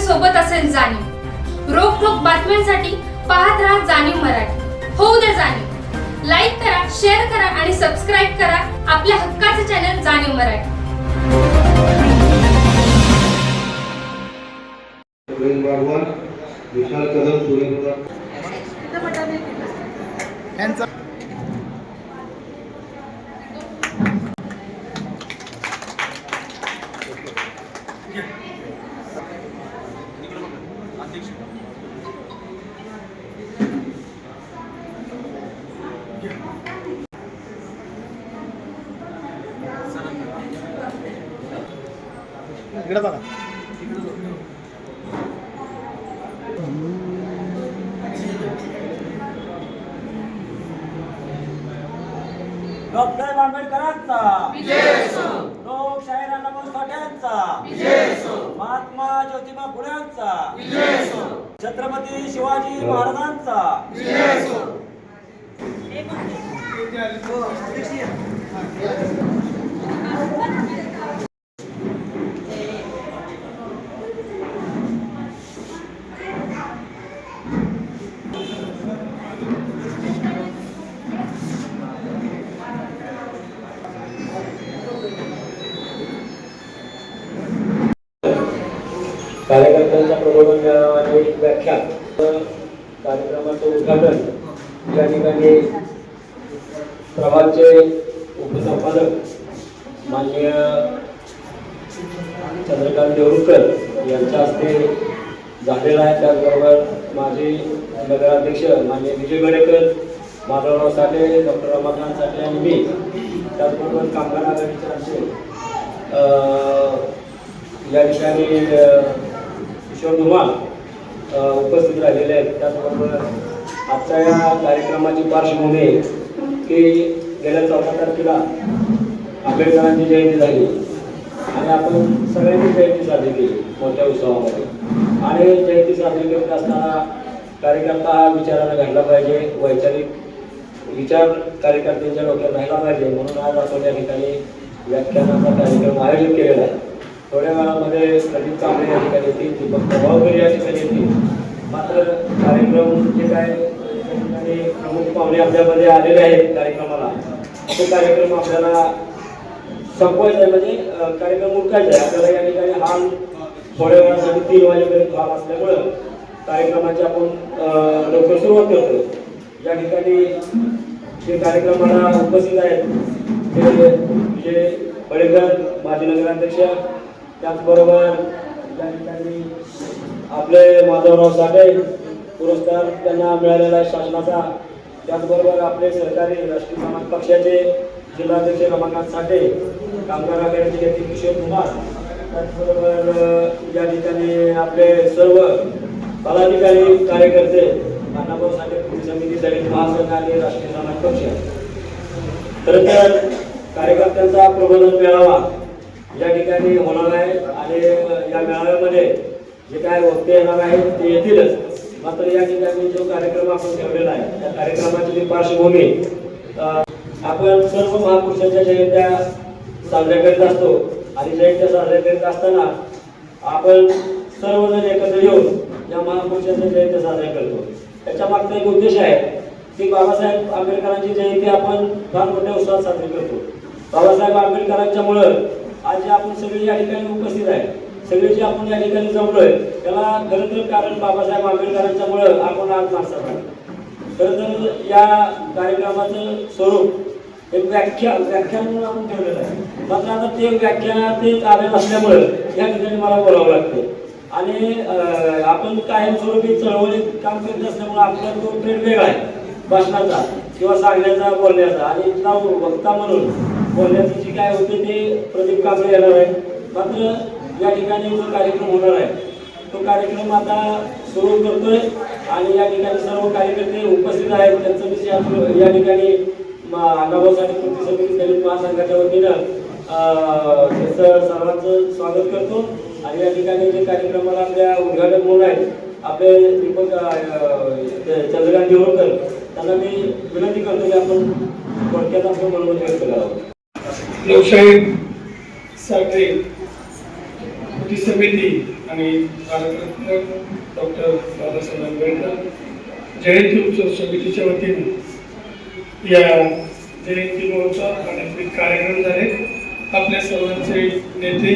सोबत असेल जाणीव। रोखोक बातम्यांसाठी पाहत राहा जाणीव मराठी। होऊ द्या जाणीव। लाईक करा, शेअर करा आणि सबस्क्राईब करा आपल्या हक्काचे चॅनल जाणीव मराठी। विशाल कदम सुरेंद्र इकडे बघा। डॉक्टर आंबेडकरांचा विजय असो, लोकशाही रामदास साठ्यांचा विजय असो, महात्मा ज्योतिबा फुलेंचा विजय असो, छत्रपती शिवाजी महाराजांचा विजय असो। कार्यकर्त्यांचा प्रबोधन आणि व्याख्यान कार्यक्रमाचं उद्घाटन या ठिकाणी प्रभातचे उपसंपादक माननीय चंद्रकांत देवरुखकर यांच्या हस्ते झालेला आहे। त्याचबरोबर माजी नगराध्यक्ष माननीय विजय गडेकर, माधवराव साठे, डॉक्टर रमाकांत साठे आणि मी, त्याचबरोबर कामगार आघाडीचे आमचे या ठिकाणी किशोर धुमाळ उपस्थित राहिलेले आहेत। त्याचबरोबर आजच्या या कार्यक्रमाची पार्श्वभूमी की गेल्या 14 तारखेला आंबेडकरांची जयंती झाली आणि आपण सगळ्यांनी जयंती साजरी केली मोठ्या उत्सवामध्ये। आणि जयंती साजरी करत असताना कार्यकर्ता हा विचारानं घडला पाहिजे, वैचारिक विचार कार्यकर्त्यांच्या डोक्यात राहिला पाहिजे, म्हणून आज आपण या ठिकाणी व्याख्यानाचा कार्यक्रम आयोजित केलेला आहे। थोड्या वेळामध्ये प्रदीप कांबळे या ठिकाणी येतील, दीपक प्रभावकर या ठिकाणी येतील। मात्र कार्यक्रम जे काय आणि प्रमुख पाहुणे आपल्यामध्ये आलेले आहेत कार्यक्रमाला, तो कार्यक्रम आपल्याला संपवायचा आहे, म्हणजे कार्यक्रम उरकायचा आहे आपल्याला। या ठिकाणी हाल थोड्या वेळासाठी 3 वाजेपर्यंत हाल असल्यामुळं कार्यक्रमाची आपण लवकर सुरुवात करतो। या ठिकाणी जे कार्यक्रमाला उपस्थित आहेत ते विजय बडेकर माजी नगराध्यक्ष, त्याचबरोबर या ठिकाणी आपले माधवराव साठे पुरस्कार त्यांना मिळालेला आहे शासनाचा, त्याचबरोबर आपले सहकारी राष्ट्रीय समाज पक्षाचे जिल्हाध्यक्ष रमाकांत साठे, कामगार आघाडीचे नेते किशोर धुमाळ, त्याचबरोबर या ठिकाणी आपले सर्व पदाधिकारी कार्यकर्ते, अण्णाभाऊ साठे कृती समिती, दलित महासंघ आणि राष्ट्रीय समाज पक्ष। खरं तर कार्यकर्त्यांचा प्रबोधन मेळावा या ठिकाणी होणार आहे आणि या मेळाव्यामध्ये जे काय वक्ते येणार आहेत ते येतीलच। मात्र या ठिकाणी जो कार्यक्रम आपण ठेवलेला आहे त्या कार्यक्रमाची जी पार्श्वभूमी, आपण सर्व महापुरुषांच्या जयंत्या साजऱ्या करीत असतो आणि जयंत्या साजऱ्या करीत असताना आपण सर्वजण एकत्र येऊन या महापुरुषांच्या जयंत्या साजऱ्या करतो। त्याच्या मागचा एक उद्देश आहे की बाबासाहेब आंबेडकरांची जयंती आपण फार मोठ्या उत्साहात साजरी करतो। बाबासाहेब आंबेडकरांच्यामुळे आज जे आपण सगळे या ठिकाणी उपस्थित आहे, सगळे जे आपण या ठिकाणी जमलोय, त्याला खरं तर कारण बाबासाहेब आंबेडकरांच्यामुळे आपण आज माणसात आहे। खरं तर या कार्यक्रमाचं स्वरूप एक व्याख्यान म्हणून आपण ठेवलेलं आहे। मात्र आता ते व्याख्यान ते आलेलं असल्यामुळे या ठिकाणी मला बोलावं लागतं आणि आपण कायमस्वरूपी चळवळीत काम करत असल्यामुळे आपला तो ट्रेड वेगळा आहे भाषणाचा किंवा सांगण्याचा, बोलण्याचा, आणि इथला वक्ता म्हणून बोलण्याची जी काय होते ते प्रदीप कांबळे येणार आहे। मात्र या ठिकाणी जो कार्यक्रम होणार आहे तो कार्यक्रम आता सुरू करतोय आणि या ठिकाणी सर्व कार्यकर्ते उपस्थित आहेत। त्यांचं विषय या ठिकाणी अण्णाभाऊ साठे कृती समिती दलित महासंघाच्या वतीनं त्यांचं सर्वांचं स्वागत करतो आणि या ठिकाणी जे कार्यक्रमाला आपल्या उद्घाटक म्हणून आहेत आपले दीपक चंद्रकांत देवरुखकर, त्यांना मी विनंती करतो की आपण थोडक्यात आपलं मनोगत व्यक्त करावं। लोकशाहीसाठी कृती समिती आणि भारतरत्न डॉक्टर बाबासाहेब आंबेडकर जयंती उत्सव समितीच्या वतीने या जयंती महोत्सव अनेक कार्यक्रम झाले. आपल्या सर्वांचे नेते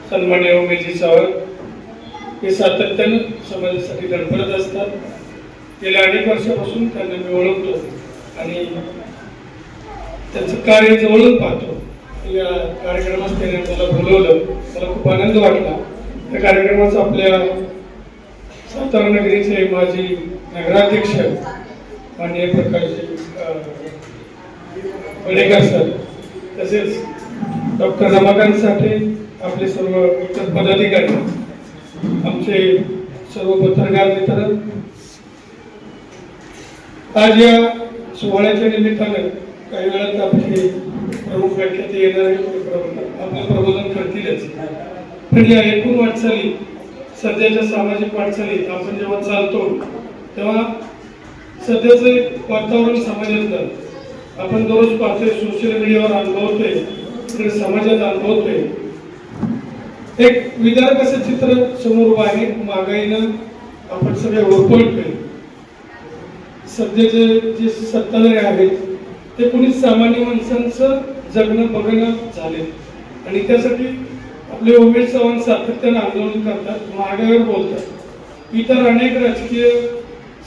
सन्माननीय उमेशजी सावंत हे सातत्यानं समाजासाठी धडपडत असतात. गेल्या अनेक वर्षापासून त्यांना मी ओळखतो आणि त्यांचं कार्य जवळून पाहतो. या कार्यक्रमात त्याने मला बोलवलं, मला खूप आनंद वाटला. त्या कार्यक्रमाचं आपल्या सातारा नगरीचे माजी नगराध्यक्ष माननीय प्रकाशजी वडेकर सर, तसेच डॉक्टर रमाकांत साठे, आपले सर्व इतर पदाधिकारी, आमचे सर्व पत्रकार मित्र, आज या सोहळ्याच्या निमित्तानं काही वेळात आपले प्रमुख व्याख्याते येणार आपलं प्रबोधन करतीलच. पण या एकूण वाटचाली, सध्याच्या सामाजिक वाटचालीत आपण जेव्हा चालतो तेव्हा सध्याचं एक वातावरण समाजातलं आपण दररोज पाहतोय, सोशल मीडियावर अनुभवतोय, इकडे समाजात अनुभवतोय. एक विदारक असं चित्र समोर उभं आहे. महागाईनं आपण सगळे होरपळतोय. सध्याचे जे सत्ताधारी आहेत ते कुणी सामान्य माणसांचं जगणं बघणं झाले आणि त्यासाठी आपले उमेश चव्हाण सातत्यानं आंदोलन करतात, महागाईवर बोलतात. इतर अनेक राजकीय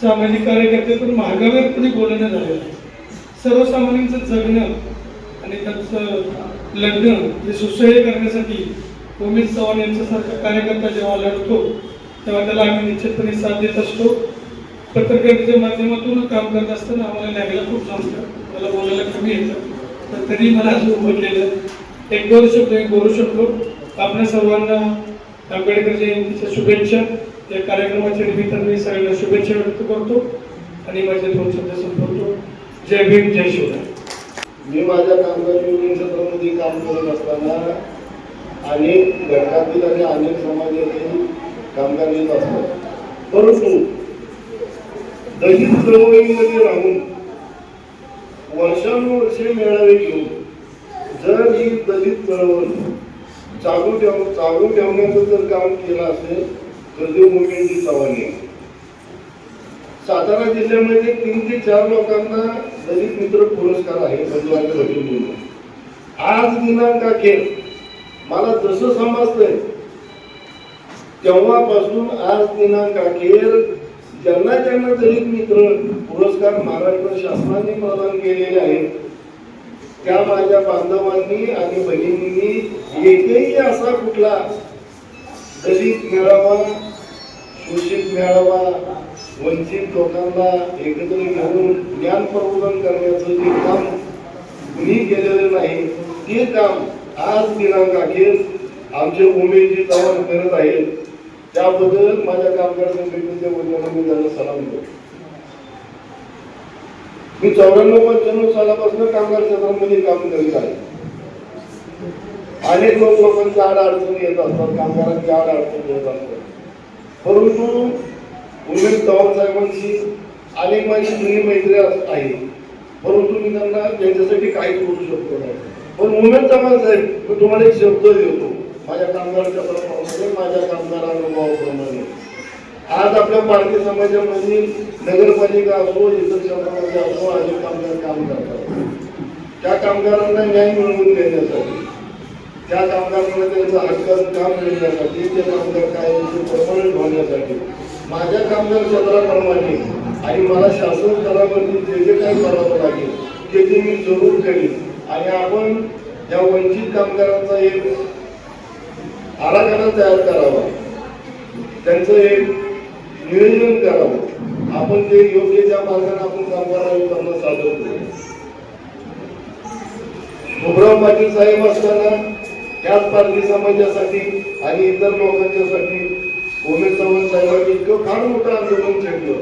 सामाजिक कार्यकर्ते पण महागाईवर कुणी बोलणं झालेलं आहे. सर्वसामान्यांचं जगणं आणि त्यांचं लग्न हे सुसह्य करण्यासाठी उमेश चव्हाण यांच्यासारखा कार्यकर्ता जेव्हा लढतो तेव्हा त्याला आम्ही निश्चितपणे साथ देत असतो. पत्रकारितेच्या माध्यमातून काम करत असताना आम्हाला न्यायला खूप जमतं, मला बोलायला कमी येतं, पण तरी मला आज उभं एक दोन शब्द बोलू शकतो. आपल्या सर्वांना आंबेडकर जयंतीच्या शुभेच्छा. या कार्यक्रमाच्या निमित्ताने मी सगळ्यांना शुभेच्छा व्यक्त करतो आणि माझे दोन शब्द संपवतो. जय भीम, जय शिवराय. मी माझ्या कामगार युनियन क्षेत्रामध्ये काम करत असताना अनेक घटकातील आणि अनेक समाजातील कामगार येत असतात. परंतु दलित चळवळीमध्ये राहून वर्षानुवर्षे मेळावे घेऊन जर ही दलित चळवळ चालू ठेवण्याचं जर काम केलं असेल तर ते उमेशजी चव्हाण. सातारा जिल्ह्यामध्ये 3 ते 4 लोकांना दलित मित्र पुरस्कार आहे बंधुवांच्या वतीने. आज दिनांक अखेर मला जसं समजतंय तेव्हापासून आज दिनांक अखेर ज्यांना ज्यांना दलित मित्र पुरस्कार महाराष्ट्र शासनाने प्रदान केलेले आहेत त्या माझ्या बांधवांनी आणि बहिणींनी एकही असा कुठला दलित मेळावा, शोषित मेळावा, वंचित लोकांना एकत्र घेऊन ज्ञान प्रबोधन करण्याचं जे काम कुणी केलेलं नाही ते काम आज दिनांक अखेर आमचे उमेशजी चव्हाण करत आहेत. त्याबद्दल माझ्या कामगार संघटनेच्या वतीने मी त्यांना सलाम करतो. मी 94-95 सालापासून कामगार क्षेत्रामध्ये काम करीत आहे. अनेक लोकांच्या अडचणी येत असतात, कामगारांच्या अडचणी येत असतात, परंतु उमेश चव्हाण साहेबांची अनेक माझी जुनी मैत्री आहे, परंतु मी त्यांना त्यांच्यासाठी काहीच करू शकतो नाही. पण उमेश चव्हाण साहेब, मी तुम्हाला एक शब्द देतो माझ्या कामगारांच्या प्रमाणे, माझ्या कामगार अनुभवाप्रमाणे. आज आपल्या भारतीय समाजामध्ये नगरपालिका असो, इतर क्षेत्रामध्ये असो, अनेक कामगार काम करतात. त्या कामगारांना न्याय मिळवून देण्यासाठी, त्या कामगारांना त्यांचा हक्काचं काम मिळण्यासाठी, ते कामगार कायद्याचे परमनंट होण्यासाठी माझ्या कामगार क्षेत्राप्रमाणे आणि मला शासन स्तरावरती जे जे काही करावं लागेल ते मी जरूर करेन. आणि आपण या वंचित कामगारांचा एक आराखडा तयार करावा, त्यांचं एक नियोजन करावं. आपण ते योग्य त्या मार्गाने आपण कामगार आयुक्तांना सादर करू. भुमराव पाटील साहेब असताना त्याच पारधी समाजासाठी आणि इतर लोकांच्यासाठी उमेश चव्हाण साहेबांनी इतकं फार मोठं आंदोलन छेडलं.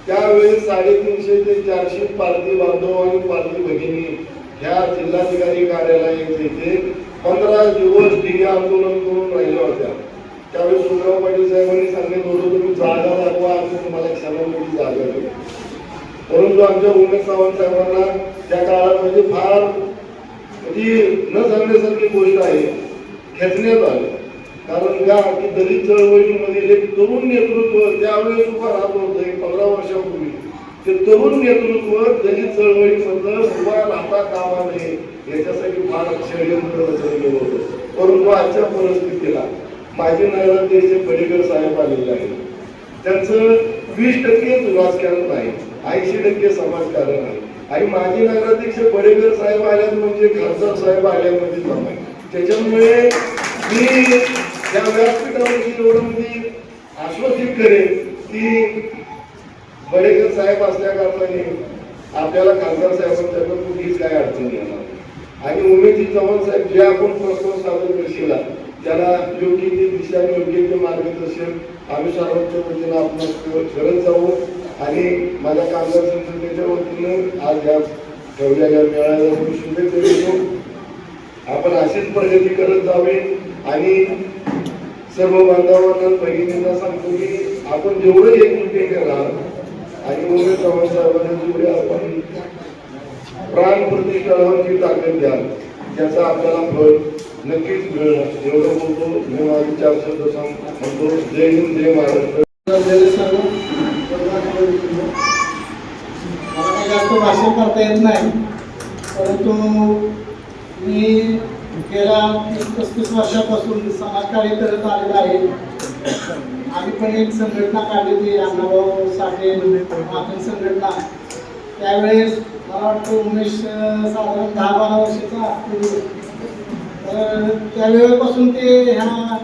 त्यावेळेस 350 ते 400 पारधी बांधव आणि पारधी भगिनी ह्या जिल्हाधिकारी कार्यालयात येथे 15 दिवस ठिय्या आंदोलन करून राहिल्या होत्या. त्यावेळेस भुमराव पाटील साहेबांनी सांगितलं होतं तुम्ही जागा दाखवा, आम्ही तुम्हाला एक सलामती जागा देऊ. परंतु आमच्या उमेश चव्हाण साहेबांना त्या काळामध्ये फार न सांगण्यासारखी गोष्ट आहे, खेचण्यात आलं. कारण का की दलित चळवळीमध्ये एक तरुण नेतृत्व त्यावेळेस उभा राहत होतं 15 वर्षापूर्वी. ते तरुण नेतृत्व दलित चळवळीमधलं उभा राहता कामा नये याच्यासाठी फार षडयंत्र रचलं गेलं होतं. परंतु आजच्या परिस्थितीला माजी नगराध्यक्ष बडेकर साहेब आलेले आहेत. त्यांचं 20% राजकारण आहे, 80% समाजकारण आहे. आणि माजी नगराध्यक्ष बडेकर साहेब आल्यात म्हणजे खासदार साहेब आल्यामध्ये जमा आहे. त्याच्यामुळे मी या व्यासपीठावरती एवढं मी आश्वासित करेन की बडेकर साहेब असल्या कारणाने आपल्याला खासदार साहेबांच्याकडून कुठलीच काय अडचण येणार नाही. आणि उमेदजी चव्हाण साहेब जे आपण प्रस्ताव सादर करशील त्याला योग्य ते दिशा योग्य ते मार्गदर्शन आम्ही सर्वांच्या वतीनं आपण करत जाऊ. आणि माझ्या कामगार संघटनेच्या वतीनं आज या ठेवलेल्या मेळाव्याला शुभेच्छा देतो. आपण अशीच प्रगती करत जावी. आणि सर्व बांधवांना भगिनींना सांगतो की आपण जेवढं एकजुटीने राहा आणि उमेद चव्हाण साहेबांना जेवढे आपण प्राण प्रतिष्ठानाची ताकद द्याल त्याचा आपल्याला फळ नक्कीच मिळणार. एवढं बोलतो. मी माझे 4 शब्द सांगतो. जय हिंद, जय महाराष्ट्र. मला काही जास्त भाषण करता येत नाही, परंतु मी गेल्या 30-35 वर्षापासून समाजकार्य करत आलेला आहे. आम्ही पण एक संघटना काढली होती, अण्णाभाऊ साठे मातन संघटना. त्यावेळेस मला वाटतं उमेश साधारण 10-12 वर्षाचा असतो. तर त्यावेळेपासून ते ह्या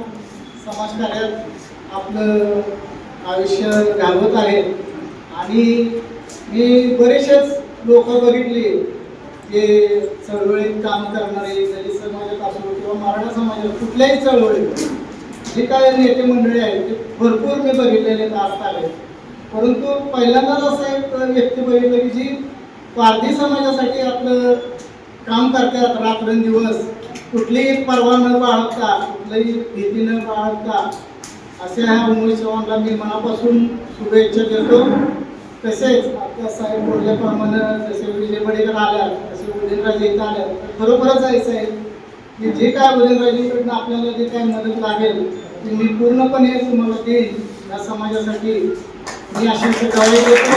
समाजकार्यात आपलं आयुष्य घालवत आहेत. आणि मी बरेचसेच लोक बघितली जे चळवळीत काम करणारे, दलित समाजात असो किंवा मराठा समाजात कुठल्याही चळवळीत जे काय नेते मंडळी आहेत ते भरपूर मी बघितलेले आहेत. परंतु पहिल्यांदाच असं एक व्यक्ती बघितलं की जी पारधी समाजासाठी आपलं काम करतात रात्रंदिवस, कुठलीही पर्वा न बाळगता, कुठलीही भीती न बाळगता. अशा ह्या उमेश चव्हाणला मी मनापासून शुभेच्छा देतो. तसेच आता साहेब बोलल्याप्रमाणे जसे विजय बडेकर आल्या तसे उदयनराजे इथं आल्या, खरोखरच जायचं आहे की जे काय उदयनराजेकडनं आपल्याला जे काय मदत लागेल ती मी पूर्णपणे तुम्हाला देईन. या समाजासाठी मी अशा गवाही देतो.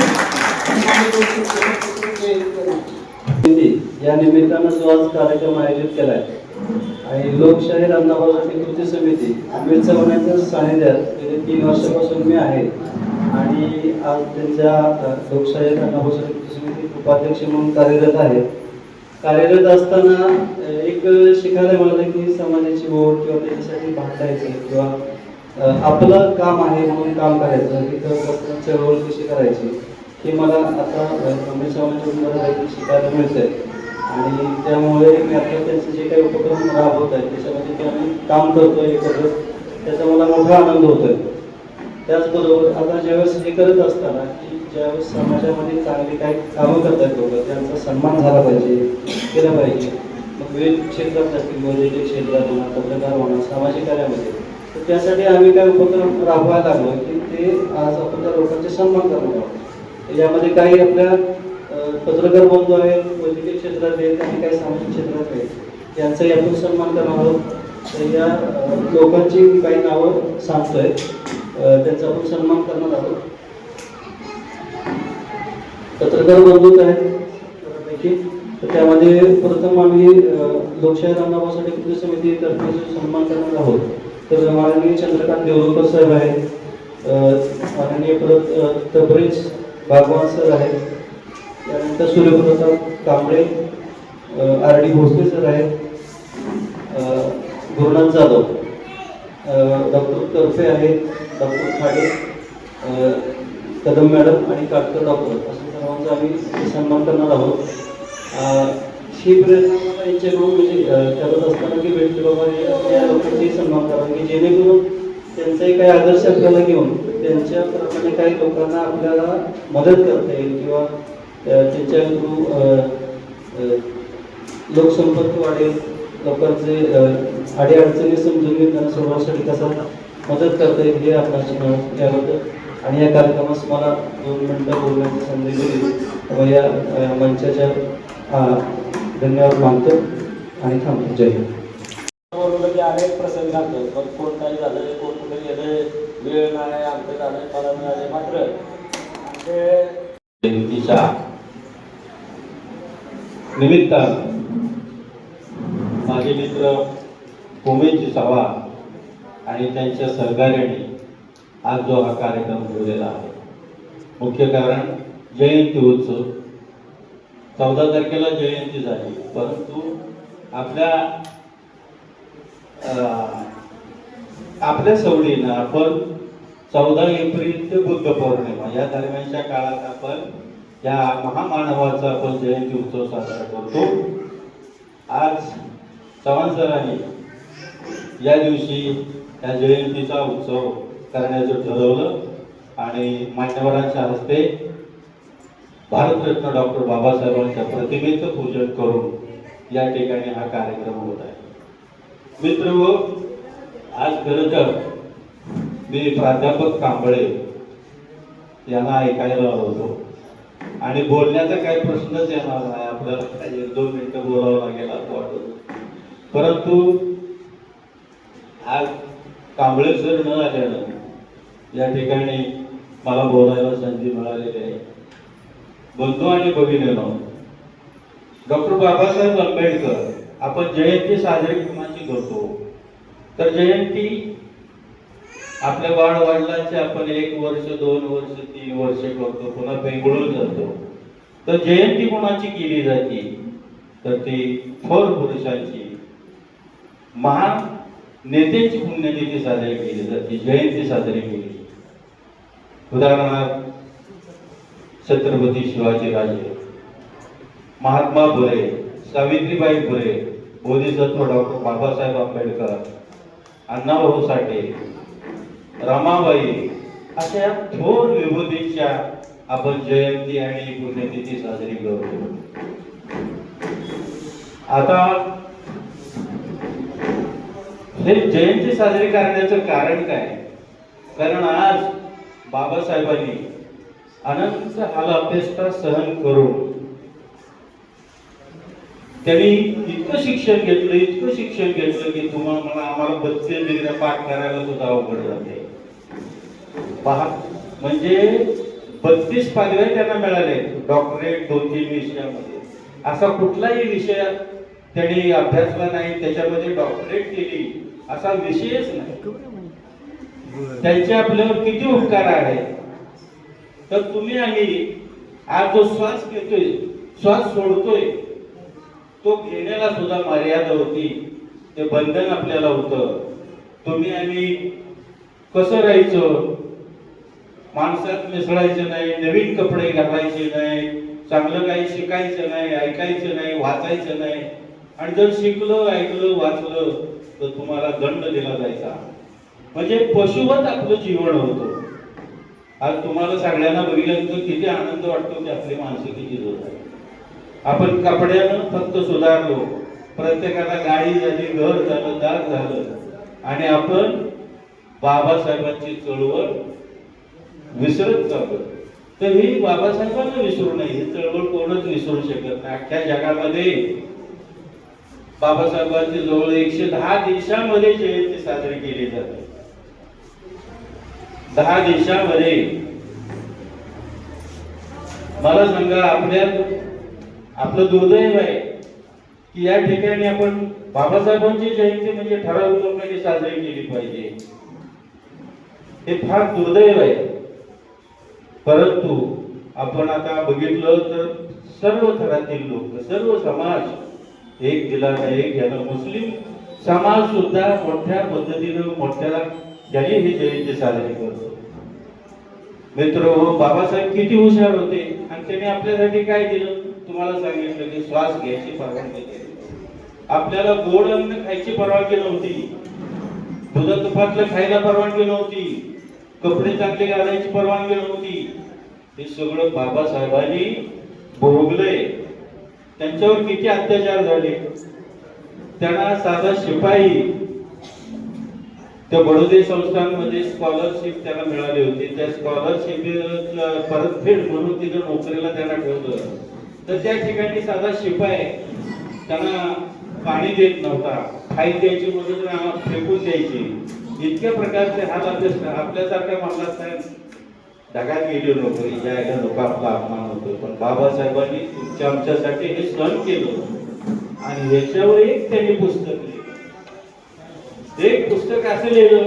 या निमित्तानं जो आज कार्यक्रम आयोजित केलाय आणि लोकशाहीर अण्णाभाऊसाठी कृती समिती उमेद चव्हाणांच्या सानिध्यात गेले 3 वर्षापासून मी आहे. आणि आज त्यांच्या लोकशाहीर अण्णाभाऊसाठी कृती समिती उपाध्यक्ष म्हणून कार्यरत आहे. कार्यरत असताना एक शिकायला मिळालं की समाजाची ओढ किंवा त्याच्यासाठी भांडायचं किंवा आपलं काम आहे म्हणून काम करायचं, तिथं चळवळ कशी करायची हे मला आता उमेद चव्हाणांकडून बरं काहीतरी शिकायला मिळतंय. आणि त्यामुळे मी आता त्यांचे जे काही उपक्रम राबवत आहेत त्याच्यामध्ये ते आम्ही काम करतोय एकत्र, त्याचा मला मोठा आनंद होतोय. त्याचबरोबर आता ज्यावेळेस हे करत असताना की ज्यावेळेस समाजामध्ये चांगली काही कामं करतात लोक, त्यांचा सन्मान झाला पाहिजे, केला पाहिजे. मग विविध क्षेत्रात असतील, वैद्यकीय क्षेत्रात म्हणा, पत्रकार म्हणा, सामाजिक कार्यामध्ये, तर त्यासाठी आम्ही काय उपक्रम राबवायला लागलो की ते आज आपण त्या लोकांचे सन्मान करणार आहोत. यामध्ये काही आपल्या पत्रकार बंधू आहेत, वैद्यकीय क्षेत्रात आहेत आणि काही सामाजिक क्षेत्रात आहेत, यांचाही आपण सन्मान करणार आहोत. तर या लोकांची काही नावं सांगतोय, त्यांचा आपण सन्मान करणार आहोत. पत्रकार बंधूच आहेत बऱ्यापैकी. तर त्यामध्ये प्रथम आम्ही लोकशाहीर अण्णाभाऊसाठी कृती समितीतर्फे जो सन्मान करणार आहोत तर माननीय चंद्रकांत देवरुखकर साहेब आहेत, माननीय परत तबरेज भागवान सर आहेत, त्यानंतर सूर्यप्रताप कांबळे, RD भोसले सर आहेत, गुरुनाथ जाधव, डॉक्टर तरफे आहेत, डॉक्टर खाडे, कदम मॅडम आणि काटकर डॉक्टर, असं सर्वांचा आम्ही सन्मान करणार आहोत. ही प्रयत्न यांच्याकडून म्हणजे करत असताना की भेटले बाबा या लोकांचाही सन्मान करा की जेणेकरून त्यांचाही काही आदर्श आपल्याला घेऊन त्यांच्याप्रमाणे काही लोकांना आपल्याला मदत करता येईल किंवा त्यांच्या थ्रू लोकसंपर्क वाढेल, लोकांचे अडीअडचणी समजून घेऊन त्यांना सोडवण्यासाठी कसं मदत करता येईल हे आपल्याला याबद्दल. आणि या कार्यक्रमास मला 2 मिनिटं बोलण्याची संधी दिली त्यामुळे या मंचाच्या धन्यवाद मानतो आणि थांबतो. जय हिंद. जीवनामध्ये अनेक प्रसंग घडतात, पण कोण काही झालं, कोण कुठे गेलं, वेळ नाही, आमचं झालं, मला मिळाले. मात्र जयंतीच्या निमित्तानं माझे मित्र उमेश चव्हाण आणि त्यांच्या सहकार्याने आज जो हा कार्यक्रम ठेवलेला आहे, मुख्य कारण जयंती उत्सव. 14 तारखेला जयंती झाली, परंतु आपल्या सवडीनं आपण 14 एप्रिल ते बुद्ध पौर्णिमा या दरम्यानच्या काळात आपण या महामानवाचा आपण जयंती उत्सव साजरा करतो. आज चव्हाण सरांनी या दिवशी या जयंतीचा उत्सव करण्याचं ठरवलं आणि मान्यवरांच्या हस्ते भारतरत्न डॉक्टर बाबासाहेबांच्या प्रतिमेचं पूजन करून या ठिकाणी हा कार्यक्रम होत आहे. मित्र, आज खरं तर मी प्राध्यापक कांबळे यांना ऐकायला आलो होतो आणि बोलण्याचा काही प्रश्नच येणार नाही, आपल्याला काही 1-2 मिनिटं बोलावं लागेल असं वाटत. परंतु आज कांबळे सर न आल्यानं या ठिकाणी मला बोलायला संधी मिळालेली आहे. बंधू आणि भगिनींनो, डॉक्टर बाबासाहेब आंबेडकर आपण जयंती साजरी कोणाची करतो, तर जयंती आपल्या वाढवडिलांची आपण 1 वर्ष 2 वर्ष 3 वर्ष करतो, पुन्हा बेंगळूर जातो. तर जयंती कोणाची केली जाते, तर ती थोर पुरुषांची, महान नेत्यांची पुण्यतिथी साजरी केली जाते, जयंती साजरी केली. उदाहरणार्थ छत्रपती शिवाजीराजे, महात्मा फुले, सावित्रीबाई फुले, बोधिसत्व डॉक्टर बाबासाहेब आंबेडकर, अण्णाभाऊ साठे, रमाबाई, अशा थोर विभूतींच्या आपण जयंती आणि पुण्यतिथी साजरी करतो. आता हे जयंती साजरी करण्याचं कारण काय? कारण आज बाबासाहेबांनी अनंत हालापेष्टा सहन करून त्यांनी इतकं शिक्षण घेतलं की आम्हाला 32 डिग्र्या पाठ करायला सुद्धा अवघड जाते. म्हणजे 32 पदव्या त्यांना मिळाले, डॉक्टरेट 2-3 विषयामध्ये. असा कुठलाही विषय त्यांनी अभ्यासला नाही, त्याच्यामध्ये डॉक्टरेट केली असा विषयच नाही. त्यांचे आपल्यावर किती उपकार आहेत. तर तुम्ही आम्ही आज जो श्वास घेतोय, श्वास सोडतोय, तो घेण्याला सुद्धा मर्यादा होती, ते बंधन आपल्याला होतं. तुम्ही आम्ही कसं राहायचं, माणसात मिसळायचं नाही, नवीन कपडे घालायचे नाही, चांगलं काही शिकायचं नाही, ऐकायचं नाही, वाचायचं नाही. आणि जर शिकलं, ऐकलं, वाचलं तर तुम्हाला दंड दिला जायचा. म्हणजे पशुवत आपलं जीवन होतं. आज तुम्हाला सगळ्यांना बघितल्यानंतर किती आनंद वाटतो की आपली माणसं किती जोर आहे. आपण कपड्यानं फक्त सुधारलो, प्रत्येकाला गाडी झाली, घर झालं, दार झालं, आणि आपण बाबासाहेबांची चळवळ विसरत चाललो. तर ही बाबासाहेबांना विसरू नये, ही चळवळ कोणच विसरू शकत नाही. अख्ख्या जगामध्ये बाबासाहेबांची जवळ 110 देशामध्ये जयंती साजरी केली जाते. 10 देशामध्ये. मला सांगा, आपलं दुर्दैव आहे की या ठिकाणी आपण बाबासाहेबांची जयंती म्हणजे ठराविक लोकांनी साजरी केली पाहिजे, हे फार दुर्दैव आहे. परंतु आपण आता बघितलं तर सर्व थरातील लोक, सर्व समाज एक दिलाने एक यानं, मुस्लिम समाज सुद्धा मोठ्या पद्धतीनं मोठ्या याने ही जयंती साजरी करतो. मित्र, बाबासाहेब किती हुशार होते आणि त्यांनी आपल्यासाठी काय दिलं? तुम्हाला सांगितलं की श्वास घ्यायची परवानगी दिली. आपल्याला गोड अन्न खायची परवानगी नव्हती, दुधा तुपातलं खायला परवानगी नव्हती, कपडे चांगले घालायची परवानगी नव्हती. हे सगळं बाबासाहेबांनी भोगलंय. त्यांच्यावर किती अत्याचार झाले. त्यांना साधा शिपाई, त्या बडोदे संस्थांमध्ये स्कॉलरशिप त्यांना मिळाली होती. त्या स्कॉलरशिप परतफेड म्हणून तिथं नोकरीला त्यांना ठेवलं. तर त्या ठिकाणी साधा शिपाई त्यांना पाणी देत नव्हता, फाईल द्यायची म्हणून आम्हाला फेकून द्यायची, इतक्या प्रकारचे हाल आपल्यासारख्या माणसात नाही. ढगात गेलो नको, यायला नको, आपला अपमान होतो. पण बाबासाहेबांनी तुमच्या आमच्यासाठी हे सहन केलं आणि ह्याच्यावर एक त्यांनी पुस्तक लिहिलं. एक पुस्तक असं लिहिलं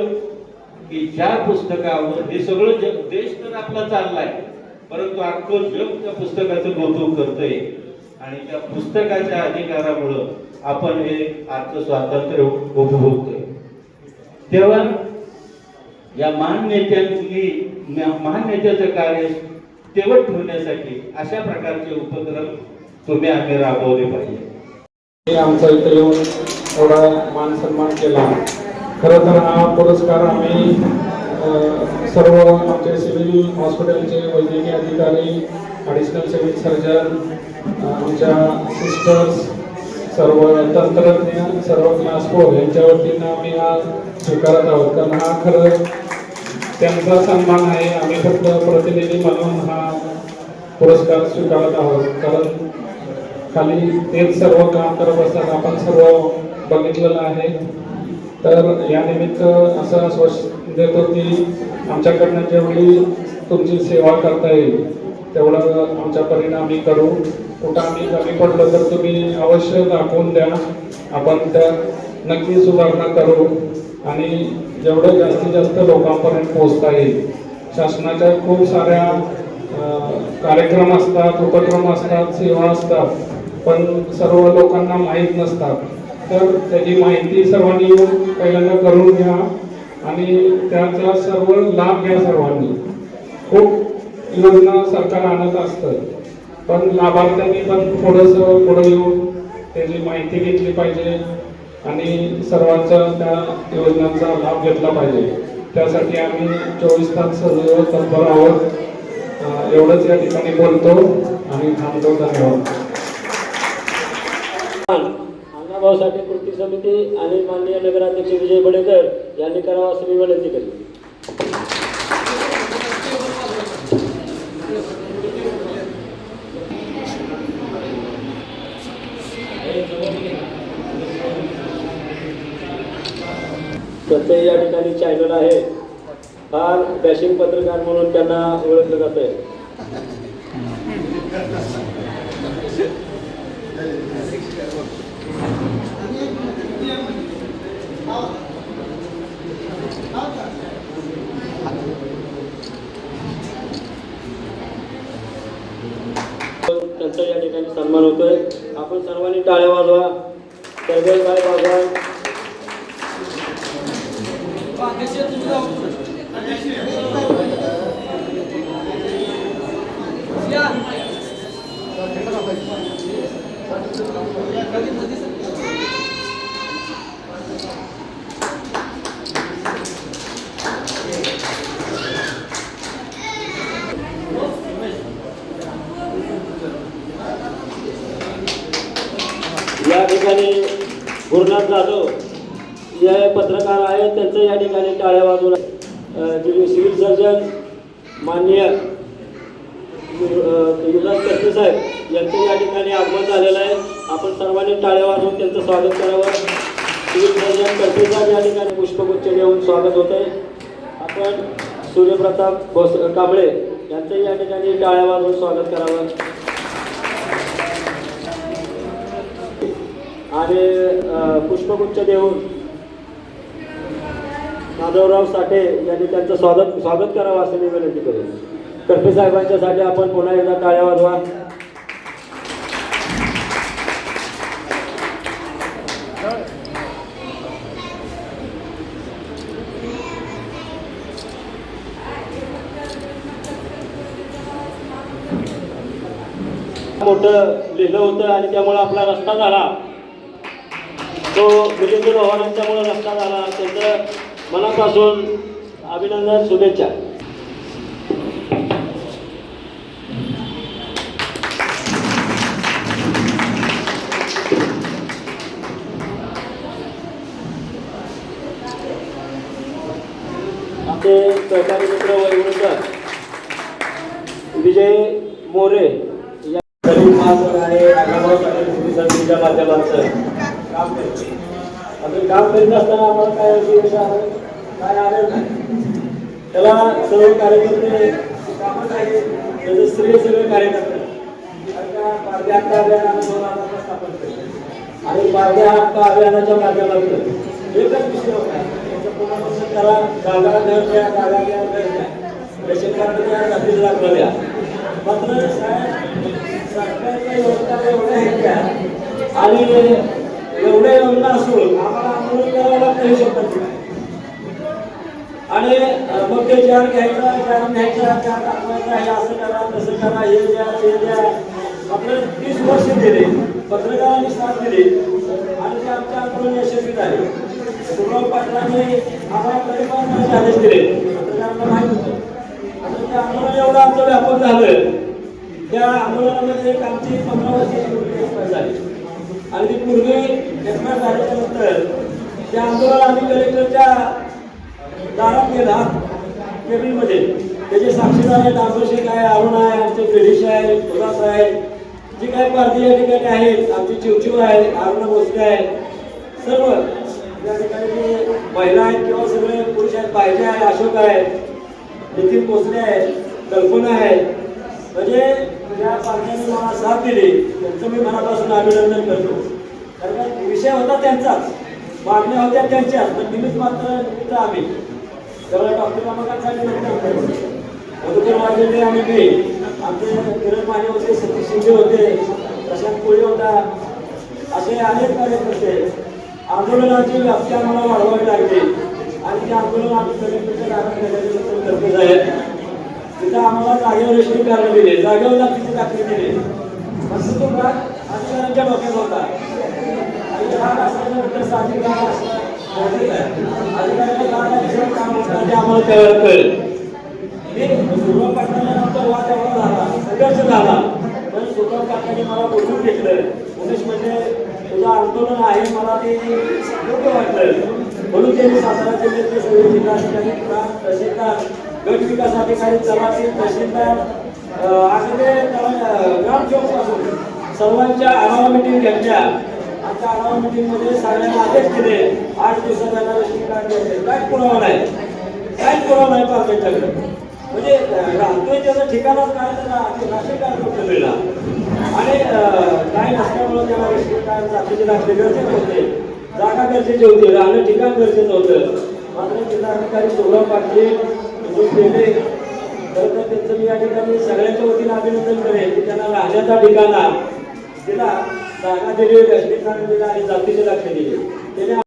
की ज्या पुस्तकावर हे सगळं जग, देश तर आपला चाललाय, परंतु अख्खं जग त्या पुस्तकाचं कौतुक करतंय आणि त्या पुस्तकाच्या अधिकारामुळं आपण हे आजचं स्वातंत्र्य उपभोगतोय. तेव्हा या महान नेत्याचं कार्य तेवढ ठेवण्यासाठी अशा प्रकारचे उपक्रम तुम्ही आम्ही राबवले पाहिजे. आमचा इथे येऊन एवढा मान सन्मान केला. खरं तर हा पुरस्कार आम्ही सर्व आमचे सिव्हिल हॉस्पिटलचे वैद्यकीय अधिकारी, ॲडिशनल सिव्हिल सर्जन, आमच्या सिस्टर्स, सर्व तंत्रज्ञ, सर्व क्लास 4 यांच्या वतीनं आम्ही हा स्वीकारत आहोत. कारण हा खरं त्यांचा सन्मान आहे. आम्ही फक्त प्रतिनिधी म्हणून हा पुरस्कार स्वीकारत आहोत. कारण खाली तेच सर्व काम करत असतात, आपण सर्व बघितलेलं आहे. तर या निमित्त असं आश्वासन देतो की आमच्याकडनं जेवढी तुमची सेवा करता येईल तेवढं आमच्या परीने आम्ही करू. कुठं आम्ही कमी पडलं तर तुम्ही अवश्य दाखवून द्या, आपण त्या नक्की सुधारणा करू आणि जेवढं जास्तीत जास्त लोकांपर्यंत पोहोचता येईल. शासनाच्या खूप साऱ्या कार्यक्रम असतात, उपक्रम असतात, सेवा असतात, पण सर्व लोकांना माहीत नसतात. तर त्याची माहिती सर्वांनी येऊन पहिल्यांदा करून घ्या आणि त्याचा सर्व लाभ घ्या सर्वांनी. खूप योजना सरकार आणत असतं, पण लाभार्थ्यांनी पण थोडंसं पुढे येऊन त्याची माहिती घेतली पाहिजे आणि सर्वांचा त्या योजनांचा लाभ घेतला पाहिजे. त्यासाठी आम्ही 24 तास सदैव तत्पर आहोत. एवढंच या ठिकाणी बोलतो आणि थांबतो. धन्यवाद. अण्णाभाऊ साठे कृती समिती आणि माननीय नगराध्यक्ष विजय बडेकर यांनी करावा अशी मी विनंती केली. त्यांचे या ठिकाणी चॅनल आहे, फार डॅशिंग पत्रकार म्हणून त्यांना ओळखलं जात आहे. त्यांचा या ठिकाणी सन्मान होतोय. आपण सर्वांनी टाळ्या वाजवा. सरगलबाई भगवान या ठिकाणी गुरुनाथ जाधव या पत्रकार आहेत, त्यांचं या ठिकाणी टाळ्या वाजवून सिव्हिल सर्जन माननीय युवराज करते साहेब यांचं या ठिकाणी आगमन झालेलं आहे. आपण सर्वांनी टाळ्या वाजवून त्यांचं स्वागत करावं. सिव्हिल सर्जन करते साहेब या ठिकाणी पुष्पगुच्छ देऊन स्वागत होत आहे. आपण सूर्यप्रताप कांबळे यांचं या ठिकाणी टाळ्या वाजवून स्वागत करावं आणि पुष्पगुच्छ देऊन माधवराव साठे यांनी त्यांचं स्वागत करावं असं मी विनंती करू. करपे साहेबांच्यासाठी आपण पुन्हा एकदा टाळ्या वाजवा. मोठं लिहिलं होतं आणि त्यामुळे आपला रस्ता झाला, तो मिलिंद चव्हाणांच्यामुळे रस्ता झाला. त्यांचं मनापासून अभिनंदन, शुभेच्छा. आमचे सहकारी मित्र वैवृद्ध विजय मोरे या आणि अण्णाभाऊ साठे कृती समितीच्या माध्यमातून काम करते. आता काम करीत असताना आम्हाला काय यश आलं काय आलं नाही. त्याला सर्व कार्यकर्ते कामच आहे, त्याचं श्रेय सगळे कार्यकर्ते पारधी हक्क अभियानानं 2000 स्थापन केलं आणि पारधी हक्क अभियानाच्या माध्यमातून एकच विषय होता, त्याचं पुनर्वसन करा, जागा घर द्या, जागा द्या, घर द्या, रेशन कार्ड द्या, जातीचं दाखला द्या. मात्र साहेब सरकारच्या योजना एवढ्या आहेत त्या आणि एवढ्या योजना असून आम्हाला आंदोलन करावं लागतं हे शब्द आणि मग ते चार घ्यायचा, चार न्यायचा, चार दाखवायचा, हे असं करा, तसं करा, हे द्या, ते द्या. आपल्याला 30 वर्ष दिले, पत्रकारांनी साथ दिली आणि ते आमच्या आंदोलन यशस्वी झाले. सुरराव पाटलांनी आम्हाला तरीपण आदेश दिले, पत्रकारांना माहीत होतं. आता ते आंदोलन एवढं आमचं व्यापक झालं, त्या आंदोलनामध्ये एक आमची 15 वर्षाची मुलगी एक्सपायर झाली आणि ती पूर्वी एक्सपायर झाल्याच्या नंतर ते आंदोलन आम्ही कलेक्टरच्या दारात गेला केबिनमध्ये. त्याचे साक्षीदार आहेत, आंबेशेख आहे, अरुण आहे, आमचे ब्रिटिश आहे, उल्हास आहे, जी काही पारधी या ठिकाणी आहेत, आमची चिवचिव आहे, अरुणा भोसले आहे, सर्व या ठिकाणी महिला आहेत किंवा सगळे पुरुष आहेत, पाहिजे आहे, अशोक आहे, नितीन भोसले आहे, कल्पना आहे. म्हणजे या पालकांनी मला साथ दिली, त्यांचं मी मनापासून अभिनंदन करतो. कारण विषय होता त्यांचाच, मागण्या होत्या त्यांच्याच, पण निमित्त आम्ही त्यावेळेला डॉक्टर कामगारांसाठी मधुकर वाजेंद्रे आणि मी, आमचे किरण माने होते, सतीश शिंदे होते, प्रशांत कोळी होता, असे अनेक कार्यकर्ते. आंदोलनाची व्याप्ती आम्हाला वाढवावी लागली आणि ते आंदोलन आम्ही कलेक्टरच्या दारात नेल्यानंतर करते साहेब तिथं आम्हाला जागेवर रेशनिंग कार्ड दिले, जागेवर जातीचे दाखले दिले. असं तो भाग अधिकाऱ्यांच्या डोक्यात होता आणि भाग असल्यानंतर साधी भाग असणं गरजेचं आहे. अधिकाऱ्यांच्या कामात काम होतं ते आम्हाला कळलं. मी सुरुवात पाटलांना आमचा वाद एवढा झाला, संघर्ष झाला, पण सुरुवात पाटलांनी मला बोलून घेतलं. पोलीस म्हणजे तुझं आंदोलन आहे, मला ते योग्य वाटलं म्हणून त्यांनी सातारा जिल्ह्यातले सगळे जिल्हाधिकारी, तहसीलदार, गट विकास अधिकारी, तलाठी, तहसीलदार असं ते ग्रामसेवकपासून सर्वांच्या आढावा मिटिंग घेतल्या. आमच्या आढावा मिटिंगमध्ये सगळ्यांना आदेश दिले 8 दिवसात त्यांना रेशन कार्ड द्यायचे. काहीच पुरावा नाही, काहीच पुरावा नाही पालकांच्याकडे. म्हणजे राहतोय त्याचं ठिकाणच काय, तर राशन कार्ड कुठलं मिळणार आणि काय नसल्यामुळे त्याला रेशन कार्ड जातीचे दाखले गरजेचे होते, जागा गरजेची होती, राहणं ठिकाण गरजेचं होतं. मात्र जिल्हाधिकारी सुरराव पाटील केले. खरं तर त्यांचं मी या ठिकाणी सगळ्यांच्या वतीने अभिनंदन करेन की त्यांना राहण्याचा ठिकाणा दिला, जागा दिली, रेशन कार्ड दिला आणि जातीचे दाखले दिले. त्याने